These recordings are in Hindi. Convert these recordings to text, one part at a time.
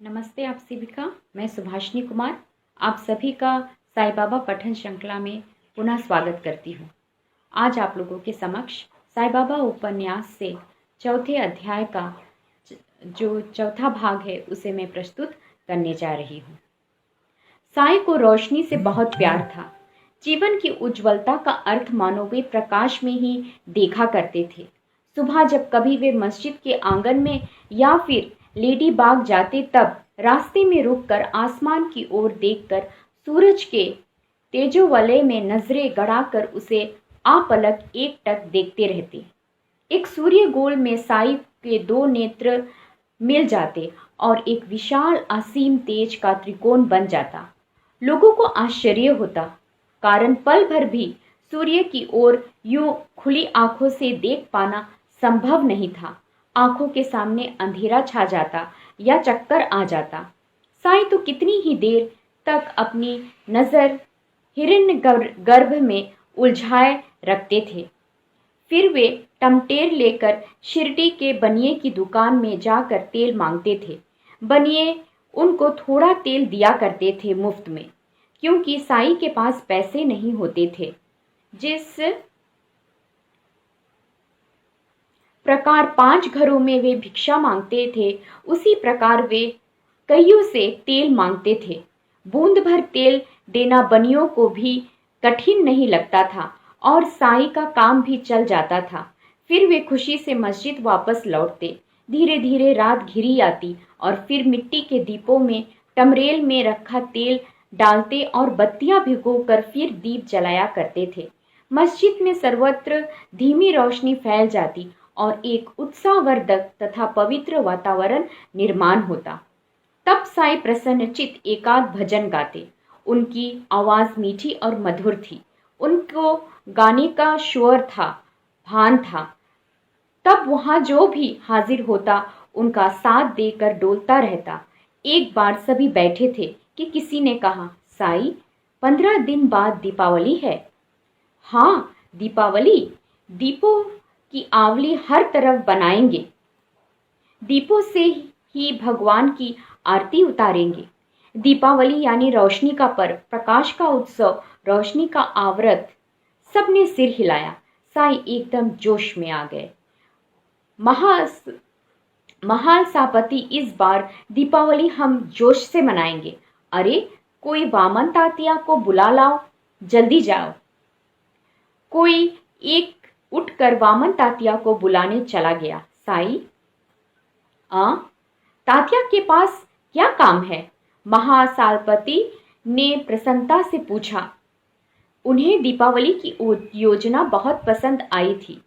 नमस्ते आप सभी का। मैं सुभाषिनी कुमार आप सभी का साईं बाबा पठन श्रृंखला में पुनः स्वागत करती हूँ। आज आप लोगों के समक्ष साईं बाबा उपन्यास से चौथे अध्याय का जो चौथा भाग है उसे मैं प्रस्तुत करने जा रही हूँ। साईं को रोशनी से बहुत प्यार था। जीवन की उज्ज्वलता का अर्थ मानो वे प्रकाश में ही देखा करते थे। सुबह जब कभी वे मस्जिद के आंगन में या फिर लेडी बाग जाते तब रास्ते में रुककर आसमान की ओर देखकर सूरज के तेजोवलय में नजरें गड़ाकर उसे आपलक एकटक देखते रहते। एक सूर्य गोल में साईं के दो नेत्र मिल जाते और एक विशाल असीम तेज का त्रिकोण बन जाता। लोगों को आश्चर्य होता, कारण पल भर भी सूर्य की ओर यूं खुली आंखों से देख पाना संभव नहीं था। आंखों के सामने अंधेरा छा जाता या चक्कर आ जाता। साईं तो कितनी ही देर तक अपनी नजर हिरण्य गर्भ में उलझाए रखते थे। फिर वे टमटेर लेकर शिरडी के बनिए की दुकान में जाकर तेल मांगते थे। बनिए उनको थोड़ा तेल दिया करते थे मुफ्त में, क्योंकि साईं के पास पैसे नहीं होते थे। जिस प्रकार 5 घरों में वे भिक्षा मांगते थे, उसी प्रकार वे कईयों से तेल मांगते थे। बूंद भर तेल देना बनियों को भी कठिन नहीं लगता था और साईं का काम भी चल जाता था। फिर वे खुशी से मस्जिद वापस लौटते। धीरे धीरे रात घिरी आती और फिर मिट्टी के दीपों में टमरेल में रखा तेल डालते और बत्तियां भिगोकर फिर दीप जलाया करते थे। मस्जिद में सर्वत्र धीमी रोशनी फैल जाती और एक उत्साहवर्धक तथा पवित्र वातावरण निर्माण होता। तब साईं प्रसन्नचित एकाध भजन गाते। उनकी आवाज मीठी और मधुर थी। उनको गाने का शोर था, भान था। तब वहां जो भी हाजिर होता उनका साथ देकर डोलता रहता। एक बार सभी बैठे थे कि किसी ने कहा, साईं 15 दिन बाद दीपावली है। हाँ, दीपावली। दीपों की आवली हर तरफ बनाएंगे। दीपों से ही भगवान की आरती उतारेंगे। दीपावली यानी रोशनी का पर्व, प्रकाश का उत्सव, रोशनी का आव्रत। सबने सिर हिलाया। साईं एकदम जोश में आ गए। महाल सापति, इस बार दीपावली हम जोश से मनाएंगे। अरे कोई वामन तातिया को बुला लाओ, जल्दी जाओ। कोई एक उठकर वामन तातिया को बुलाने चला गया। साईं, तातिया के पास क्या काम है? महासालपति ने प्रसन्नता से पूछा। उन्हें दीपावली की योजना बहुत पसंद आई थी।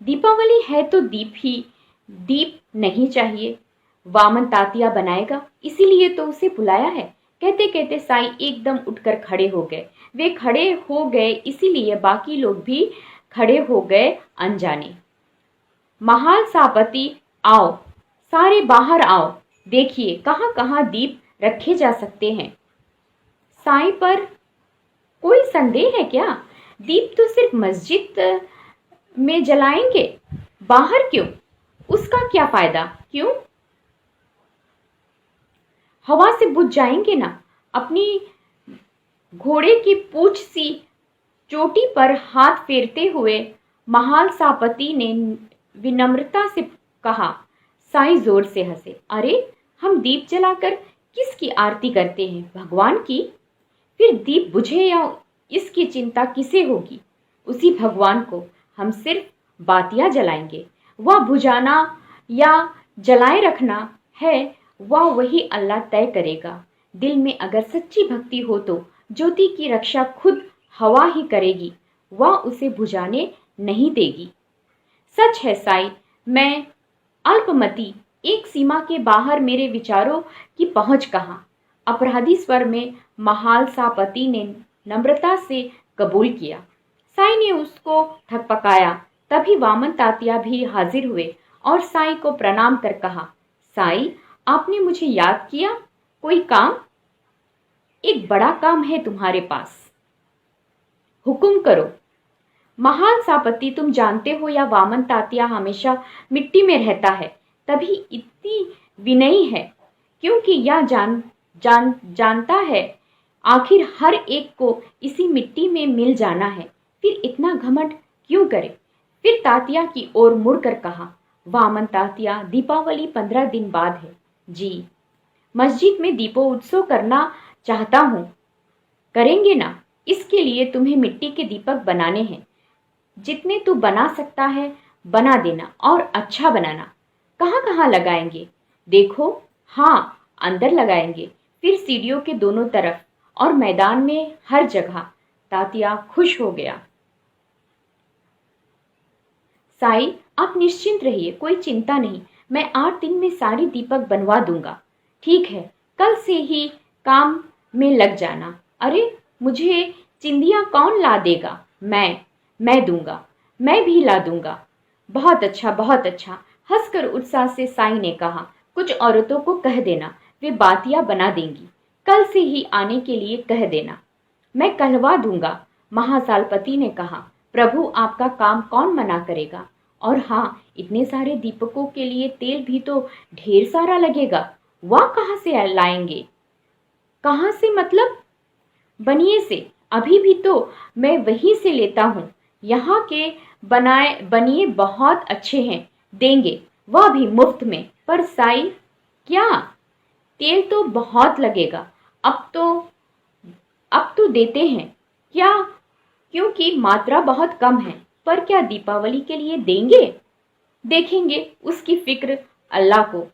दीपावली है तो दीप ही, दीप नहीं चाहिए? वामन तातिया बनाएगा, इसीलिए तो उसे बुलाया है। कहते कहते साईं एकदम उठकर खड़े हो गए। वे खड़े हो गए इसीलिए बाकी लोग भी खड़े हो गए अनजाने। महाल सापति, आओ, सारे बाहर आओ, देखिए कहाँ कहाँ दीप रखे जा सकते हैं। साईं पर कोई संदेह है क्या? दीप तो सिर्फ मस्जिद में जलाएंगे, बाहर क्यों? उसका क्या फायदा? क्यों? हवा से बुझ जाएंगे ना। अपनी घोड़े की पूंछ सी चोटी पर हाथ फेरते हुए महाल सापति ने विनम्रता से कहा। साईं जोर से हंसे। अरे हम दीप जलाकर किसकी आरती करते हैं? भगवान की। फिर दीप बुझे या इसकी चिंता किसे होगी? उसी भगवान को। हम सिर्फ बातियां जलाएंगे। वह बुझाना या जलाए रखना है, वह वही अल्लाह तय करेगा। दिल में अगर सच्ची भक्ति हो तो ज्योति की रक्षा खुद हवा ही करेगी, वह उसे बुझाने नहीं देगी। सच है साईं, मैं अल्पमति, एक सीमा के बाहर मेरे विचारों की पहुंच कहाँ। अपराधी स्वर में महाल सापति ने नम्रता से कबूल किया। साईं ने उसको थकपकाया। तभी वामन तातिया भी हाजिर हुए और साईं को प्रणाम कर कहा, साईं आपने मुझे याद किया? कोई काम? एक बड़ा काम है तुम्हारे पास। हुकुम करो। महाल सापति, तुम जानते हो या वामन तातिया हमेशा मिट्टी में रहता है, तभी इतनी विनयी है। क्योंकि यह जानता है आखिर हर एक को इसी मिट्टी में मिल जाना है, फिर इतना घमंड क्यों करे। फिर तात्या की ओर मुड़कर कहा, वामन तात्या, दीपावली 15 दिन बाद है। जी, मस्जिद में दीपोत्सव करना चाहता हूँ। करेंगे ना? इसके लिए तुम्हें मिट्टी के दीपक बनाने हैं। जितने तू बना सकता है बना देना, और अच्छा बनाना। कहाँ कहाँ लगाएंगे? देखो, हाँ, अंदर लगाएंगे, फिर सीढ़ियों के दोनों तरफ और मैदान में, हर जगह। तात्या खुश हो गया। साई, आप निश्चिंत रहिए, कोई चिंता नहीं। मैं 8 दिन में सारी दीपक बनवा दूंगा। ठीक है, कल से ही काम में लग जाना। अरे, मुझे चिंदियाँ कौन ला देगा? मैं दूंगा। मैं भी ला दूंगा। बहुत अच्छा, बहुत अच्छा, हंसकर उत्साह से साई ने कहा। कुछ औरतों को कह देना, वे बातियां बना देंगी। कल से ही आने के लिए कह देना। मैं कहलवा दूंगा, महासालपति ने कहा। प्रभु, आपका काम कौन मना करेगा। और हाँ, इतने सारे दीपकों के लिए तेल भी तो ढेर सारा लगेगा। वह कहाँ से लाएंगे? कहाँ से मतलब? बनिए से। अभी भी तो मैं वहीं से लेता हूँ। यहाँ के बनिए बहुत अच्छे हैं, देंगे, वह भी मुफ्त में। पर साई, क्या? तेल तो बहुत लगेगा। अब तो देते हैं क्या? क्योंकि मात्रा बहुत कम है। पर क्या दीपावली के लिए देंगे? देखेंगे, उसकी फिक्र अल्लाह को।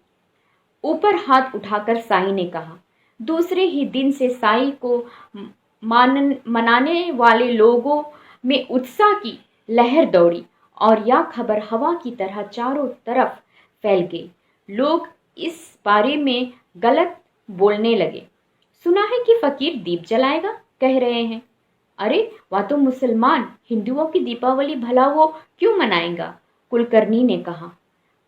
ऊपर हाथ उठाकर साई ने कहा। दूसरे ही दिन से साई को मनाने वाले लोगों में उत्साह की लहर दौड़ी और यह खबर हवा की तरह चारों तरफ फैल गई। लोग इस बारे में गलत बोलने लगे। सुना है कि फकीर दीप जलाएगा, कह रहे हैं। अरे, वह तो मुसलमान, हिंदुओं की दीपावली भला वो क्यों मनाएगा? कुलकर्णी ने कहा।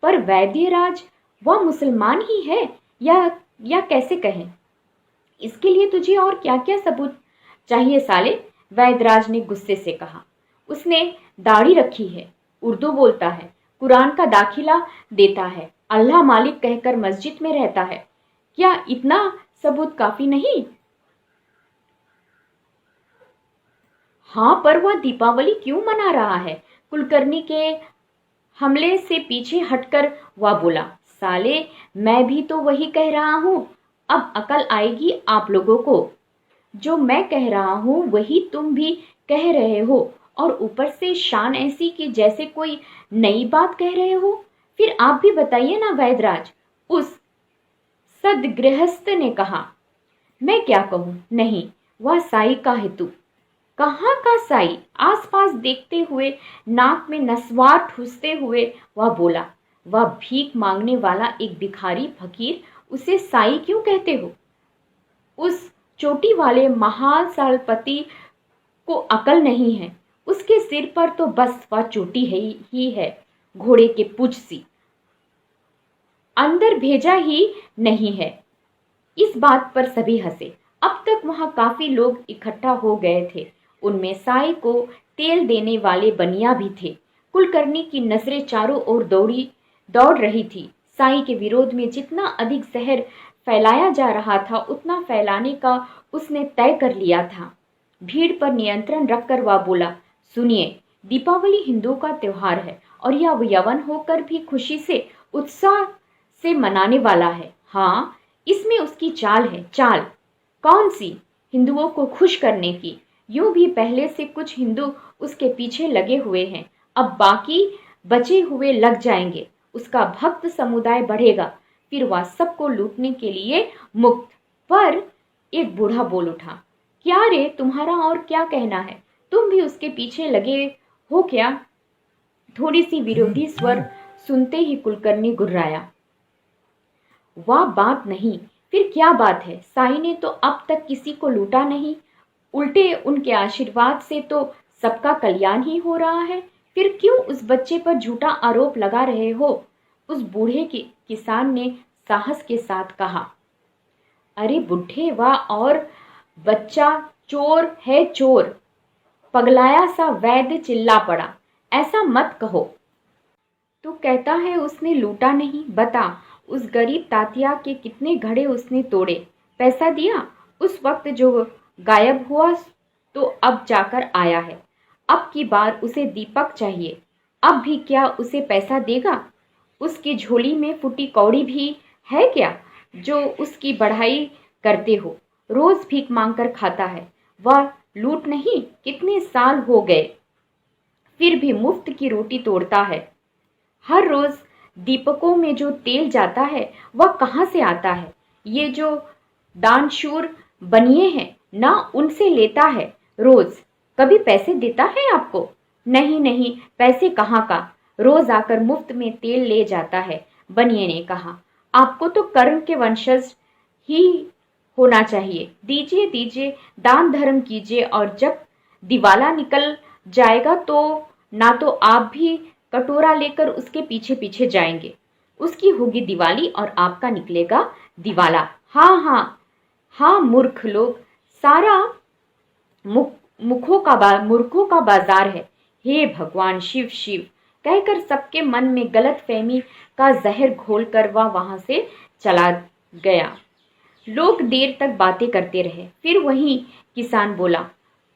पर वैद्यराज, वह मुसलमान ही है, या कैसे कहें? इसके लिए तुझे और क्या क्या सबूत चाहिए साले? वैद्यराज ने गुस्से से कहा। उसने दाढ़ी रखी है, उर्दू बोलता है, कुरान का दाखिला देता है, अल्लाह मालिक कहकर मस्जिद में रहता है। क्या इतना सबूत काफी नहीं? हाँ, पर वह दीपावली क्यों मना रहा है? कुलकर्णी के हमले से पीछे हटकर वह बोला। साले, मैं भी तो वही कह रहा हूं। अब अकल आएगी आप लोगों को। जो मैं कह रहा हूं वही तुम भी कह रहे हो, और ऊपर से शान ऐसी कि जैसे कोई नई बात कह रहे हो। फिर आप भी बताइए ना वैद्यराज, उस सदगृहस्थ ने कहा। मैं क्या कहूं? नहीं, वह साई का हेतु। कहाँ का साई? आसपास देखते हुए, नाक में नस्वार ठूसते हुए वह बोला। वह भीख मांगने वाला एक भिखारी फकीर, उसे साई क्यों कहते हो? उस चोटी वाले महासालपति को अकल नहीं है। उसके सिर पर तो बस वह चोटी ही है, घोड़े के पूंछ सी, अंदर भेजा ही नहीं है। इस बात पर सभी हंसे। अब तक वहां काफी लोग इकट्ठा हो गए थे। उनमें साई को तेल देने वाले बनिया भी थे। कुलकर्णी की नजरें चारों ओर दौड़ रही थी। साई के विरोध में जितना अधिक जहर फैलाया जा रहा था, उतना फैलाने का उसने तय कर लिया था। भीड़ पर नियंत्रण रखकर वह बोला, सुनिए, दीपावली हिंदुओं का त्योहार है और यह यवन होकर भी खुशी से, उत्साह से मनाने वाला है। हाँ, इसमें उसकी चाल है। चाल कौन सी? हिंदुओं को खुश करने की। यूं भी पहले से कुछ हिंदू उसके पीछे लगे हुए हैं, अब बाकी बचे हुए लग जाएंगे। उसका भक्त समुदाय बढ़ेगा, फिर वह सबको लूटने के लिए मुक्त। पर एक बूढ़ा बोल उठा, क्या रे, तुम्हारा और क्या कहना है? तुम भी उसके पीछे लगे हो क्या? थोड़ी सी विरोधी स्वर सुनते ही कुलकर्णी गुर्राया। वह बात नहीं, फिर क्या बात है? साई ने तो अब तक किसी को लूटा नहीं, उल्टे उनके आशीर्वाद से तो सबका कल्याण ही हो रहा है। फिर क्यों उस बच्चे पर झूठा आरोप लगा रहे हो? उस बूढ़े किसान ने साहस के साथ कहा। अरे बुढ़े, वाह, और बच्चा चोर है, चोर। पगलाया सा वैद्य चिल्ला पड़ा। ऐसा मत कहो। तू कहता है उसने लूटा नहीं? बता, उस गरीब तात्या के कितने घड़े उसने तोड़े। पैसा दिया उस वक्त जो गायब हुआ, तो अब जाकर आया है। अब की बार उसे दीपक चाहिए। अब भी क्या उसे पैसा देगा? उसकी झोली में फूटी कौड़ी भी है क्या जो उसकी बढ़ाई करते हो? रोज भीख मांगकर खाता है। वह लूट नहीं, कितने साल हो गए फिर भी मुफ्त की रोटी तोड़ता है। हर रोज दीपकों में जो तेल जाता है वह कहाँ से आता है? ये जो दानशूर बनिए हैं ना, उनसे लेता है रोज। कभी पैसे देता है आपको? नहीं नहीं, पैसे कहाँ का, रोज आकर मुफ्त में तेल ले जाता है। बनिए ने कहा, आपको तो कर्म के वंशज ही होना चाहिए। दीजिए दीजिए, दान धर्म कीजिए, और जब दिवाला निकल जाएगा तो ना तो आप भी कटोरा लेकर उसके पीछे पीछे जाएंगे। उसकी होगी दिवाली और आपका निकलेगा दिवाला। हाँ हाँ हाँ, मूर्ख लोग, सारा मूर्खों का बाजार है। हे भगवान, शिव शिव कहकर सबके मन में गलत फहमी का जहर घोलकर वह वहां से चला गया। लोग देर तक बातें करते रहे। फिर वही किसान बोला,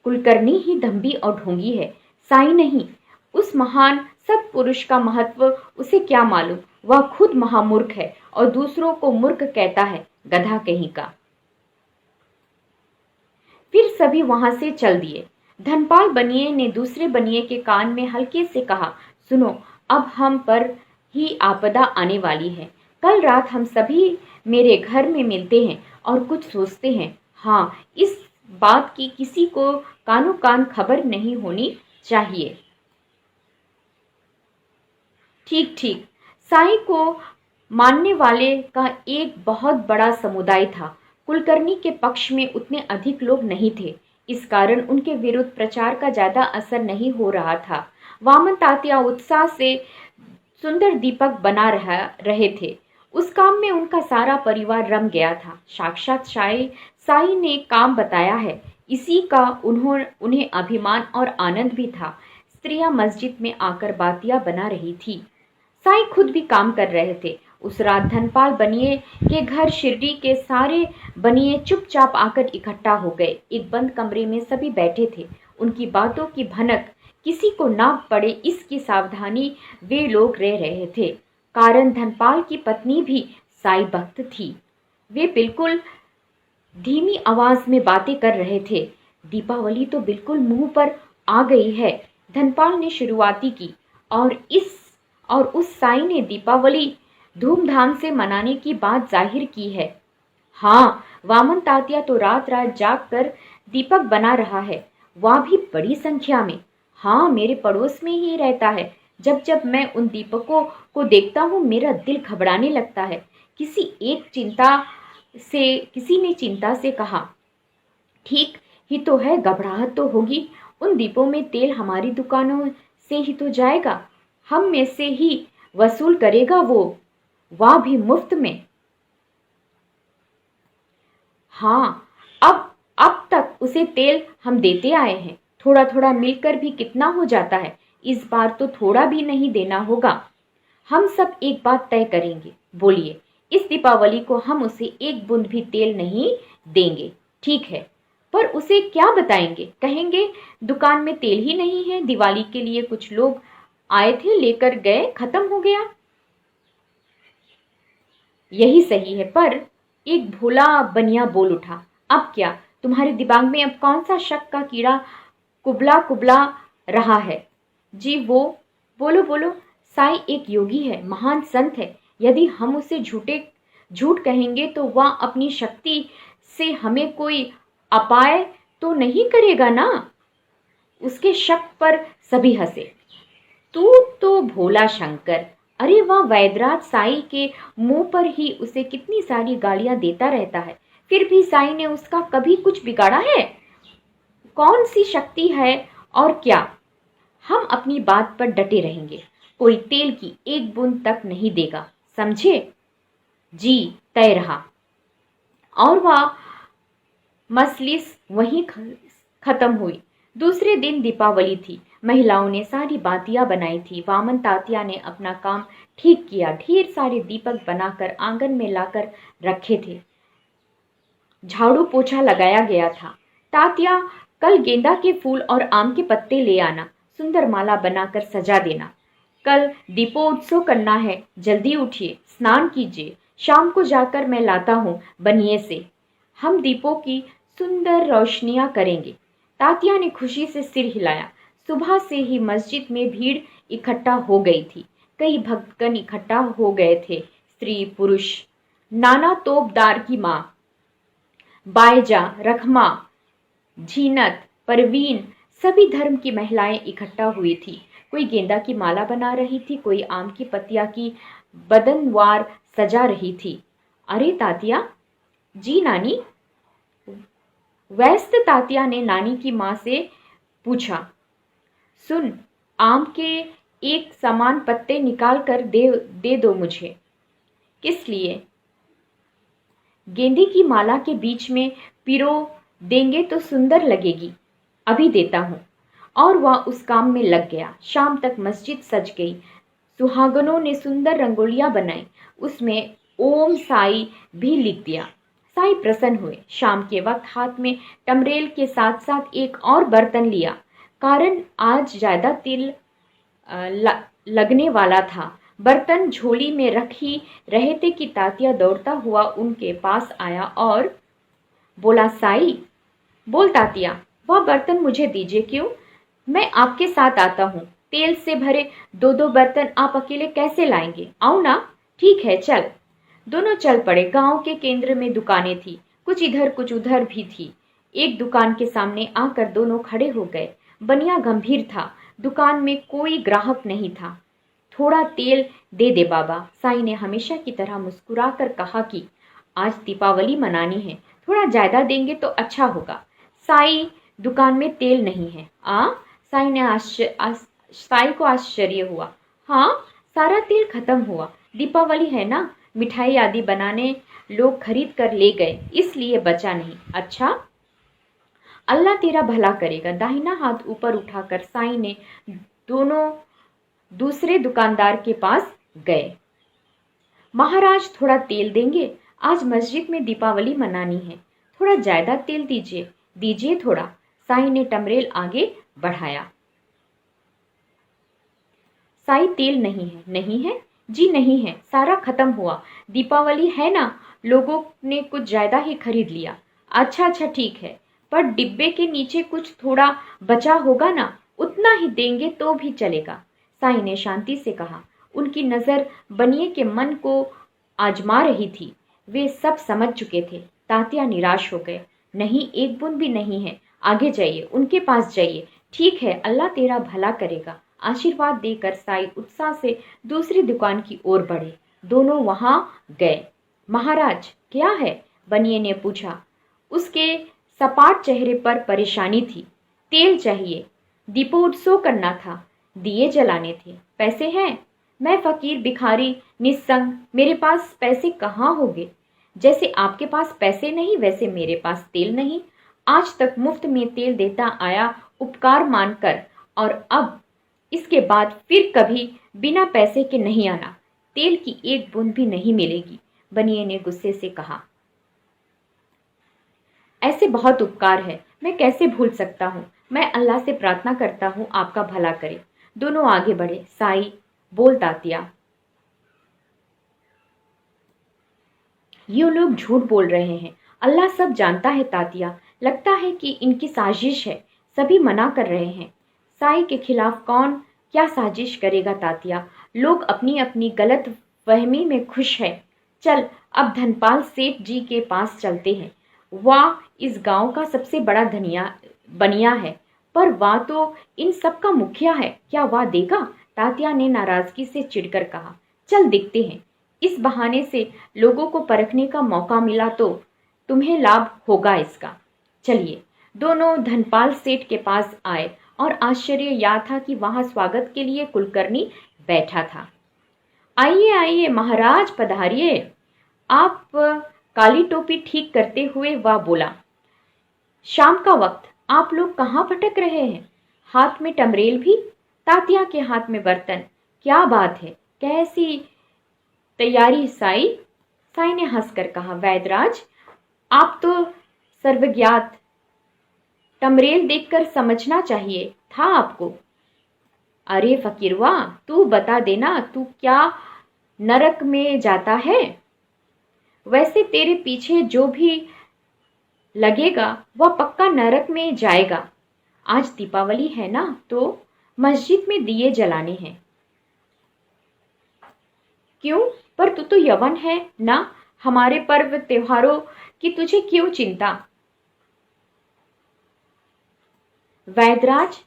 कुलकर्णी ही धंबी और ढोंगी है, साई नहीं। उस महान सत्पुरुष का महत्व उसे क्या मालूम? वह खुद महामूर्ख है और दूसरों को मूर्ख कहता है, गधा कहीं का। फिर सभी वहां से चल दिए। धनपाल बनिए ने दूसरे बनिए के कान में हल्के से कहा, सुनो, अब हम पर ही आपदा आने वाली है। कल रात हम सभी मेरे घर में मिलते हैं और कुछ सोचते हैं। हाँ, इस बात की किसी को कानो कान खबर नहीं होनी चाहिए। ठीक ठीक। साईं को मानने वाले का एक बहुत बड़ा समुदाय था। कुलकर्णी के पक्ष में उतने अधिक लोग नहीं थे। इस कारण उनके विरुद्ध प्रचार का ज्यादा असर नहीं हो रहा था। वामन तात्या उत्साह से सुंदर दीपक बना रहे थे। उस काम में उनका सारा परिवार रम गया था। साक्षात साईं ने काम बताया है, इसी का उन्हें अभिमान और आनंद भी था। स्त्रियां मस्जिद में आकर बातियां बना रही थी। साईं खुद भी काम कर रहे थे। उस रात धनपाल बनिए के घर शिरडी के सारे बनिए चुपचाप आकर इकट्ठा हो गए। एक बंद कमरे में सभी बैठे थे। उनकी बातों की भनक किसी को ना पड़े, इसकी सावधानी वे लोग रह रहे थे। कारण धनपाल की पत्नी भी साईं भक्त थी। वे बिल्कुल धीमी आवाज में बातें कर रहे थे। दीपावली तो बिल्कुल मुंह पर आ गई है, धनपाल ने शुरुआती की। और उस साईं ने दीपावली धूमधाम से मनाने की बात जाहिर की है। हाँ, वामन तात्या तो रात रात जाग कर दीपक बना रहा है, वह भी बड़ी संख्या में। हाँ, मेरे पड़ोस में ही रहता है। जब जब मैं उन दीपकों को देखता हूँ मेरा दिल घबराने लगता है। किसी ने चिंता से कहा, ठीक ही तो है, घबराहट तो होगी। उन दीपों में तेल हमारी दुकानों से ही तो जाएगा, हम में से ही वसूल करेगा वो, वह भी मुफ्त में। हाँ, अब तक उसे तेल हम देते आए हैं। थोड़ा थोड़ा मिलकर भी कितना हो जाता है। इस बार तो थोड़ा भी नहीं देना होगा। हम सब एक बात तय करेंगे। बोलिए, इस दीपावली को हम उसे एक बूंद भी तेल नहीं देंगे। ठीक है, पर उसे क्या बताएंगे? कहेंगे दुकान में तेल ही नहीं है, दिवाली के लिए कुछ लोग आए थे, लेकर गए, खत्म हो गया। यही सही है। पर एक भोला बनिया बोल उठा, अब क्या? तुम्हारे दिमाग में अब कौन सा शक का कीड़ा कुबला कुबला रहा है? जी वो, बोलो बोलो। साईं एक योगी है, महान संत है। यदि हम उसे झूठ कहेंगे तो वह अपनी शक्ति से हमें कोई अपाय तो नहीं करेगा ना? उसके शक पर सभी हंसे। तू तो भोला शंकर। अरे वह वैद्यराज साईं के मुंह पर ही उसे कितनी सारी गालियां देता रहता है, फिर भी साईं ने उसका कभी कुछ बिगाड़ा है? कौन सी शक्ति है और क्या? हम अपनी बात पर डटे रहेंगे। कोई तेल की एक बूंद तक नहीं देगा, समझे? जी, तय रहा। और वह मजलिस वहीं खत्म हुई। दूसरे दिन दीपावली थी। महिलाओं ने सारी बातियां बनाई थी। वामन तात्या ने अपना काम ठीक किया। ढेर सारे दीपक बनाकर आंगन में लाकर रखे थे। झाड़ू पोछा लगाया गया था। तात्या, कल गेंदा के फूल और आम के पत्ते ले आना। सुंदर माला बनाकर सजा देना। कल दीपोत्सव करना है। जल्दी उठिए, स्नान कीजिए। शाम को जाकर मैं लाता हूँ बनिए से। हम दीपों की सुंदर रोशनियां करेंगे। तात्या ने खुशी से सिर हिलाया। सुबह से ही मस्जिद में भीड़ इकट्ठा हो गई थी। कई भक्तगण इकट्ठा हो गए थे। स्त्री पुरुष, नाना तोपदार की माँ, बायजा, रखमा, झीनत, परवीन, सभी धर्म की महिलाएं इकट्ठा हुई थी। कोई गेंदा की माला बना रही थी, कोई आम की पत्तियां की बदनवार सजा रही थी। अरे तात्या जी, नानी। व्यस्त तात्या ने नानी की मां से पूछा, सुन, आम के एक समान पत्ते निकाल कर दे दो मुझे। किस लिए? गेंदे की माला के बीच में पिरो देंगे तो सुंदर लगेगी। अभी देता हूं। और वह उस काम में लग गया। शाम तक मस्जिद सज गई। सुहागनों ने सुंदर रंगोलियां बनाई। उसमें ओम साई भी लिख दिया। साई प्रसन्न हुए। शाम के वक्त हाथ में टमरेल के साथ साथ एक और बर्तन लिया, कारण आज ज्यादा तिल लगने वाला था। बर्तन झोली में रख ही रहे थे कि तात्या दौड़ता हुआ उनके पास आया और बोला, साई। बोल तात्या, वह बर्तन मुझे दीजिए। क्यों? मैं आपके साथ आता हूँ। तेल से भरे दो दो बर्तन आप अकेले कैसे लाएंगे? आओ ना। ठीक है, चल। दोनों चल पड़े। गांव के केंद्र में दुकानें थी, कुछ इधर कुछ उधर भी थी। एक दुकान के सामने आकर दोनों खड़े हो गए। बनिया गंभीर था। दुकान में कोई ग्राहक नहीं था। थोड़ा तेल दे दे बाबा, साई ने हमेशा की तरह मुस्कुराकर कहा कि आज दीपावली मनानी है, थोड़ा ज्यादा देंगे तो अच्छा होगा। साई, दुकान में तेल नहीं है। साई को आश्चर्य हुआ। हाँ, सारा तेल खत्म हुआ। दीपावली है ना, मिठाई आदि बनाने लोग खरीद कर ले गए, इसलिए बचा नहीं। अच्छा, अल्लाह तेरा भला करेगा। दाहिना हाथ ऊपर उठाकर साई ने दोनों दूसरे दुकानदार के पास गए। महाराज, थोड़ा तेल देंगे? आज मस्जिद में दीपावली मनानी है, थोड़ा ज्यादा तेल दीजिए। दीजिए थोड़ा। साई ने टमरेल आगे बढ़ाया। साई, तेल नहीं है। नहीं है जी, नहीं है, सारा खत्म हुआ। दीपावली है ना, लोगों ने कुछ ज्यादा ही खरीद लिया। अच्छा अच्छा, ठीक है, पर डिब्बे के नीचे कुछ थोड़ा बचा होगा ना, उतना ही देंगे तो भी चलेगा। साई ने शांति से कहा। उनकी नजर बनिए के मन को आजमा रही थी। वे सब समझ चुके थे। तात्या निराश हो गए। नहीं, एक बूंद भी नहीं है। आगे जाइए, उनके पास जाइए। ठीक है, अल्लाह तेरा भला करेगा। आशीर्वाद देकर साई उत्साह से दूसरी दुकान की ओर बढ़े। दोनों वहां गए। महाराज, क्या है? बनिए ने पूछा। उसके सपाट चेहरे पर परेशानी थी। तेल चाहिए, दीपोत्सव करना था, दिए जलाने थे। पैसे हैं? मैं फकीर, भिखारी, निस्संग, मेरे पास पैसे कहाँ होंगे? जैसे आपके पास पैसे नहीं, वैसे मेरे पास तेल नहीं। आज तक मुफ्त में तेल देता आया, उपकार मानकर, और अब इसके बाद फिर कभी बिना पैसे के नहीं आना। तेल की एक बूंद भी नहीं मिलेगी। बनिए ने गुस्से से कहा। ऐसे बहुत उपकार है, मैं कैसे भूल सकता हूँ। मैं अल्लाह से प्रार्थना करता हूँ आपका भला करे। दोनों आगे बढ़े। साई, बोल तात्या, ये लोग झूठ बोल रहे हैं। अल्लाह सब जानता है तात्या। लगता है कि इनकी साजिश है। सभी मना कर रहे हैं। साई के खिलाफ कौन क्या साजिश करेगा तात्या? लोग अपनी अपनी गलत फहमी में खुश है। चल, अब धनपाल सेठ जी के पास चलते हैं। वाह, इस गांव का सबसे बड़ा धनिया बनिया है, पर वाह तो इन सब का मुखिया है। क्या वाह देगा? तात्या ने नाराजगी से चिढ़कर कहा। चल देखते हैं। इस बहाने से लोगों को परखने का मौका मिला तो तुम्हें लाभ होगा इसका। चलिए। दोनों धनपाल सेठ के पास आए और आश्चर्य यह था कि वहां स्वागत के लिए कुलकर्णी बैठा था। आइए आइए महाराज, पधारिए। आप काली टोपी ठीक करते हुए वह बोला। शाम का वक्त, आप लोग कहाँ भटक रहे हैं? हाथ में टमरेल भी, तात्या के हाथ में बर्तन। क्या बात है, कैसी तैयारी साई? साई ने हंसकर कहा, वैदराज आप तो सर्वज्ञात, टमरेल देखकर समझना चाहिए था आपको। अरे फकीरवा, तू बता देना, तू क्या नरक में जाता है? वैसे तेरे पीछे जो भी लगेगा वह पक्का नरक में जाएगा। आज दीपावली है ना, तो मस्जिद में दिए जलाने हैं। क्यों? पर तू तो यवन है ना, हमारे पर्व त्योहारों की तुझे क्यों चिंता? वैदराज,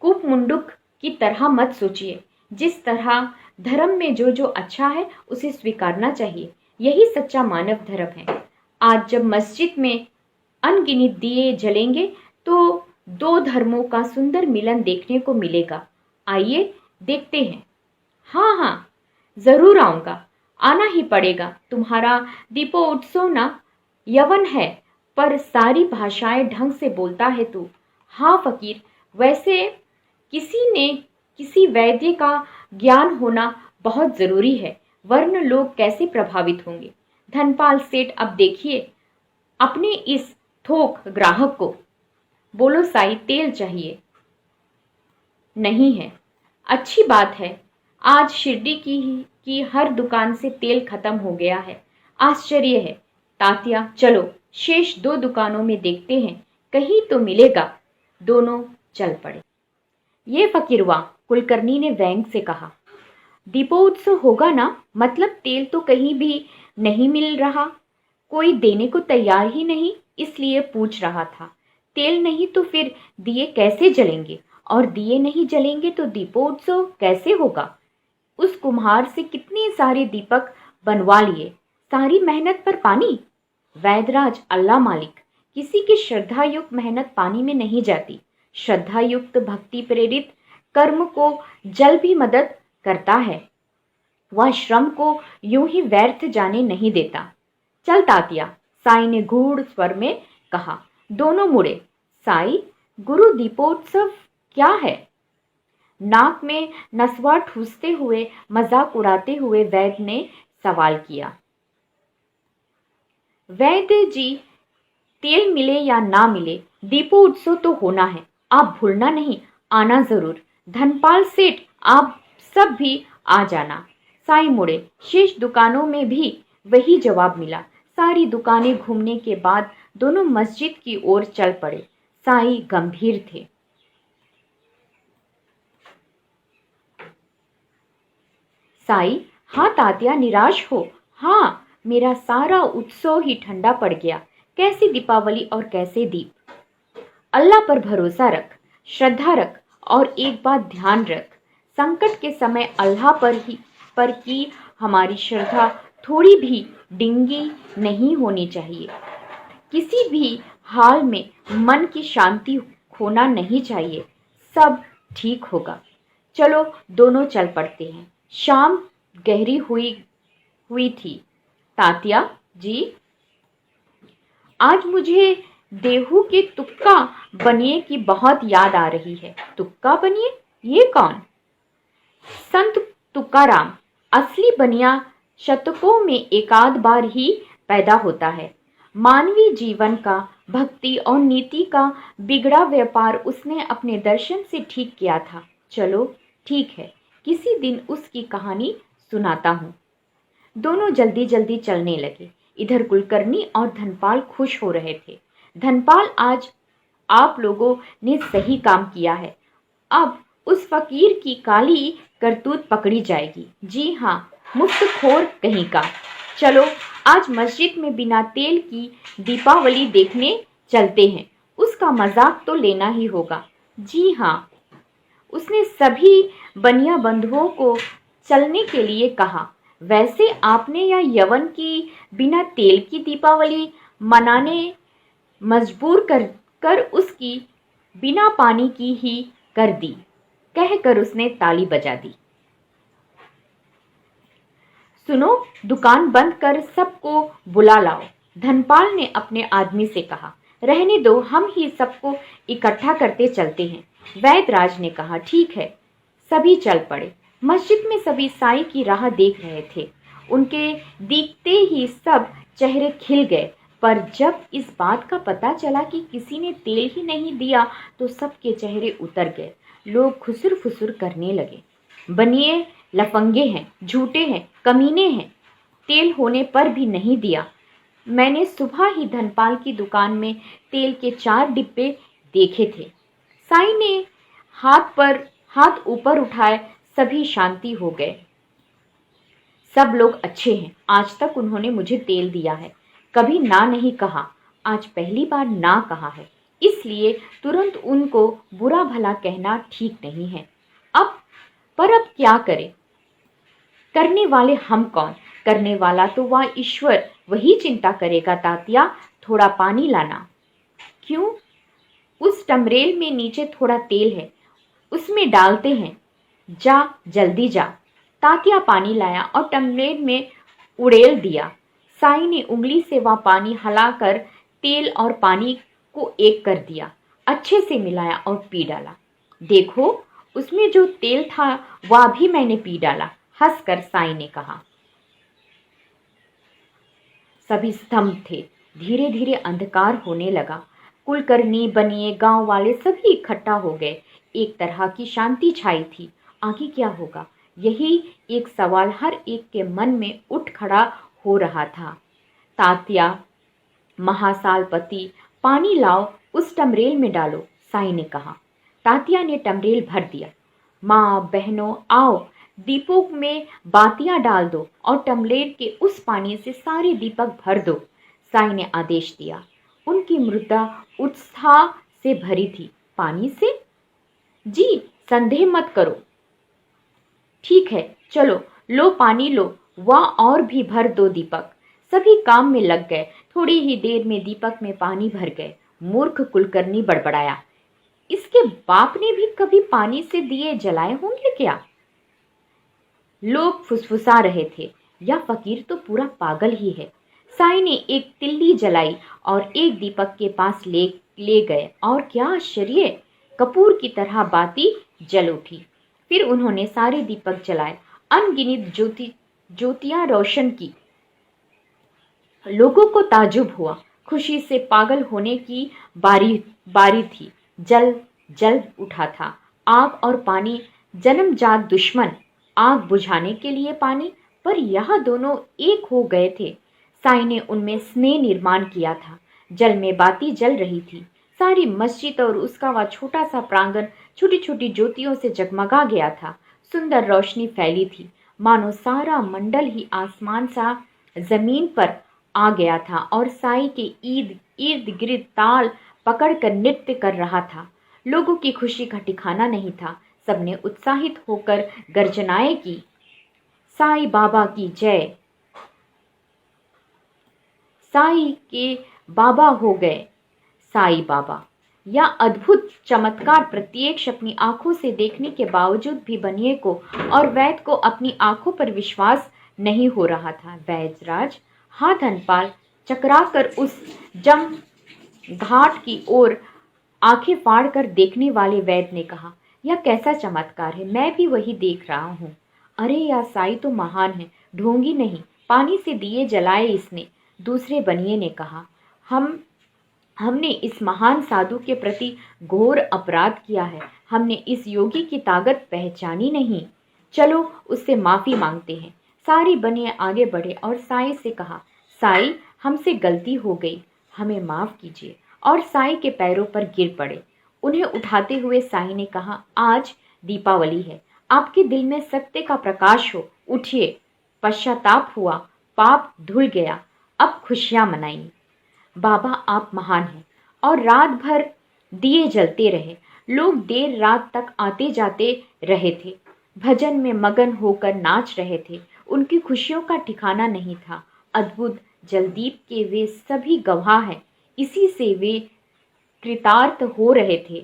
कूप मुंडुक की तरह मत सोचिए। जिस तरह धर्म में जो जो अच्छा है उसे स्वीकारना चाहिए, यही सच्चा मानव धर्म है। आज जब मस्जिद में अनगिनत दिए जलेंगे तो दो धर्मों का सुंदर मिलन देखने को मिलेगा। आइए देखते हैं। हाँ हाँ, जरूर आऊंगा, आना ही पड़ेगा। तुम्हारा दीपोत्सव ना यवन है, पर सारी भाषाएं ढंग से बोलता है तू। हाँ फकीर, वैसे किसी वैद्य का ज्ञान होना बहुत जरूरी है, वरन लोग कैसे प्रभावित होंगे। धनपाल सेठ, अब देखिए अपने इस थोक ग्राहक को। बोलो साई, तेल चाहिए? नहीं है। अच्छी बात है, आज शिरडी की हर दुकान से तेल खत्म हो गया है। आश्चर्य है। तात्या, चलो शेष दो दुकानों में देखते हैं, कहीं तो मिलेगा। दोनों चल पड़े। ये फकीरवा, कुलकर्णी ने व्यंग से कहा, दीपोत्सव होगा ना, मतलब तेल तो कहीं भी नहीं मिल रहा, कोई देने को तैयार ही नहीं, इसलिए पूछ रहा था। तेल नहीं तो फिर दिए कैसे जलेंगे, और दिए नहीं जलेंगे तो दीपोत्सव कैसे होगा? उस कुम्हार से कितने सारे दीपक बनवा लिए, सारी मेहनत पर पानी। वैदराज, अल्लाह मालिक, किसी की श्रद्धा युक्त मेहनत पानी में नहीं जाती। श्रद्धा युक्त भक्ति प्रेरित कर्म को जल भी मदद करता है, वह श्रम को यूं ही व्यर्थ जाने नहीं देता। चल तात्या, साई ने गूढ़ स्वर में कहा। दोनों मुड़े। साई, गुरु दीपोत्सव क्या है? नाक में नसवा ठूसते हुए, मजाक उड़ाते हुए वैद्य ने सवाल किया। वैद्य जी, तेल मिले या ना मिले, दीपोत्सव तो होना है, आप भूलना नहीं, आना जरूर। धनपाल सेठ, आप सब भी आ जाना। साई मुड़े। शेष दुकानों में भी वही जवाब मिला। सारी दुकानें घूमने के बाद दोनों मस्जिद की ओर चल पड़े। साई गंभीर थे। साई, हाँ तात्या, निराश हो? हाँ, मेरा सारा उत्सव ही ठंडा पड़ गया। कैसी दीपावली और कैसे दीप। अल्लाह पर भरोसा रख, श्रद्धा रख, और एक बात ध्यान रख, संकट के समय अल्लाह पर की हमारी श्रद्धा थोड़ी भी डिंगी नहीं होनी चाहिए। किसी भी हाल में मन की शांति खोना नहीं चाहिए। सब ठीक होगा। चलो दोनों चल पड़ते हैं। शाम गहरी हुई हुई थी। तात्या जी, आज मुझे देहू के तुक्का बनिए की बहुत याद आ रही है। तुक्का बनिए? ये कौन? संत तुकाराम। असली बनिया शतकों में एकाध बार ही पैदा होता है। मानवीय जीवन का, भक्ति और नीति का बिगड़ा व्यापार उसने अपने दर्शन से ठीक किया था। चलो ठीक है, किसी दिन उसकी कहानी सुनाता हूँ। दोनों जल्दी जल्दी चलने लगे। इधर कुलकर्णी और धनपाल खुश हो रहे थे। धनपाल, आज आप लोगों ने सही काम किया है। अब उस फकीर की काली करतूत पकड़ी जाएगी। जी हाँ, मुफ्तखोर कहीं का। चलो आज मस्जिद में बिना तेल की दीपावली देखने चलते हैं, उसका मजाक तो लेना ही होगा। जी हाँ। उसने सभी बनिया बंधुओं को चलने के लिए कहा। वैसे आपने या यवन की बिना तेल की दीपावली मनाने मजबूर कर उसकी बिना पानी की ही कर दी, कहकर उसने ताली बजा दी। सुनो, दुकान बंद कर सबको बुला लाओ, धनपाल ने अपने आदमी से कहा। रहने दो, हम ही सबको इकट्ठा करते चलते हैं। वैदराज ने कहा, ठीक है। सभी चल पड़े। मस्जिद में सभी साईं की राह देख रहे थे। उनके दिखते ही सब चेहरे खिल गए, पर जब इस बात का पता चला कि किसी ने तेल ही नहीं दिया तो सबके चेहरे उतर गए। लोग खुसुर फुसुर करने लगे। बनिए लफंगे हैं, झूठे हैं, कमीने हैं, तेल होने पर भी नहीं दिया। मैंने सुबह ही धनपाल की दुकान में तेल के 4 डिब्बे देखे थे। साईं ने हाथ ऊपर उठाए। सभी शांति हो गए। सब लोग अच्छे हैं। आज तक उन्होंने मुझे तेल दिया है, कभी ना नहीं कहा। आज पहली बार ना कहा है, इसलिए तुरंत उनको बुरा भला कहना ठीक नहीं है। अब क्या करें? करने वाले हम कौन? करने वाला तो वह ईश्वर, वही चिंता करेगा। तात्या, थोड़ा पानी लाना। क्यों? उस टमरेल में नीचे थोड़ा तेल है, उसमें डालते हैं। जा, जल्दी जा। तात्या पानी लाया और टमरेल में उड़ेल दिया। साईं ने उंगली से वह पानी हिलाकर तेल और पानी को एक कर दिया, अच्छे से मिलाया और पी डाला। देखो, उसमें जो तेल था वह भी मैंने पी डाला, हंसकर साईं ने कहा। सभी स्तंभ थे। धीरे धीरे अंधकार होने लगा। कुलकर्णी, बनिए, गांव वाले सभी इकट्ठा हो गए। एक तरह की शांति छाई थी। आगे क्या होगा, यही एक सवाल हर एक के मन में उठ खड़ा हो रहा था। तात्या, महासालपति, पानी लाओ, उस टमरेल में डालो, साईं ने कहा। तात्या ने टमरेल भर दिया। माँ, बहनों, आओ, दीपों में बातियां डाल दो और टमरेल के उस पानी से सारे दीपक भर दो, साईं ने आदेश दिया। उनकी मृदा उत्साह से भरी थी। पानी से? जी, संदेह मत करो। ठीक है, चलो, लो पानी लो, वह और भी भर दो दीपक। सभी काम में लग गए। थोड़ी ही देर में दीपक में पानी भर गए। मूर्ख कुलकर्णी बड़बड़ाया, इसके बाप ने भी कभी पानी से दिए जलाए होंगे क्या? लोग फुसफुसा रहे थे, यह फकीर तो पूरा पागल ही है। साईं ने एक तिल्ली जलाई और एक दीपक के पास ले गए और क्या आश्चर्य, कपूर की तरह बाती जल उठी। फिर उन्होंने सारे दीपक जलाए, अनगिनत ज्योतियां रोशन की। लोगों को ताजुब हुआ। खुशी से पागल होने की बारी बारी थी। जल जल उठा था। आग और पानी जन्मजात दुश्मन। आग बुझाने के लिए पानी, पर यह दोनों एक हो गए थे। साईं ने उनमें स्नेह निर्माण किया था। जल में बाती जल रही थी। सारी मस्जिद और उसका वह छोटा सा प्रांगण छोटी छोटी ज्योतियों से जगमगा गया था। सुंदर रोशनी फैली थी, मानो सारा मंडल ही आसमान सा जमीन पर आ गया था और साईं के इर्द गिर्द ताल पकड़कर नृत्य कर रहा था। लोगों की खुशी का ठिकाना नहीं था। सबने उत्साहित होकर गर्जनाएं की, साईं बाबा की जय, साईं के बाबा हो गए। साईं बाबा, यह अद्भुत चमत्कार प्रत्यक्ष अपनी आंखों से देखने के बावजूद भी बनिए को और वैद को अपनी आंखों पर विश्वास नहीं हो रहा था। वैदराज, हाँ धनपाल, चकराकर उस जम घाट की ओर आंखें फाड़ कर देखने वाले वैद ने कहा, यह कैसा चमत्कार है, मैं भी वही देख रहा हूँ। अरे यह साईं तो महान है, ढोंगी नहीं, पानी से दिए जलाए इसने। दूसरे बनिए ने कहा, हमने इस महान साधु के प्रति घोर अपराध किया है। हमने इस योगी की ताकत पहचानी नहीं। चलो उससे माफी मांगते हैं। सारी बनिए आगे बढ़े और साईं से कहा, साईं, हमसे गलती हो गई, हमें माफ कीजिए, और साईं के पैरों पर गिर पड़े। उन्हें उठाते हुए साईं ने कहा, आज दीपावली है, आपके दिल में सत्य का प्रकाश हो, उठिए। पश्चाताप हुआ, पाप धुल गया, अब खुशियां मनाइए। बाबा, आप महान हैं। और रात भर दिए जलते रहे। लोग देर रात तक आते जाते रहे थे, भजन में मगन होकर नाच रहे थे। उनकी खुशियों का ठिकाना नहीं था। अद्भुत जलदीप के वे सभी गवाह हैं। इसी से वे कृतार्थ हो रहे थे।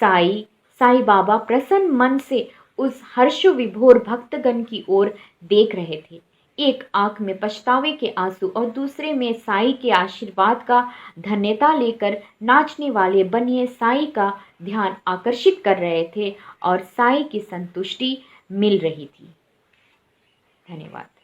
साईं बाबा प्रसन्न मन से उस हर्ष विभोर भक्तगण की ओर देख रहे थे। एक आंख में पछतावे के आंसू और दूसरे में साईं के आशीर्वाद का धन्यता लेकर नाचने वाले बनिए साईं का ध्यान आकर्षित कर रहे थे और साईं की संतुष्टि मिल रही थी। धन्यवाद।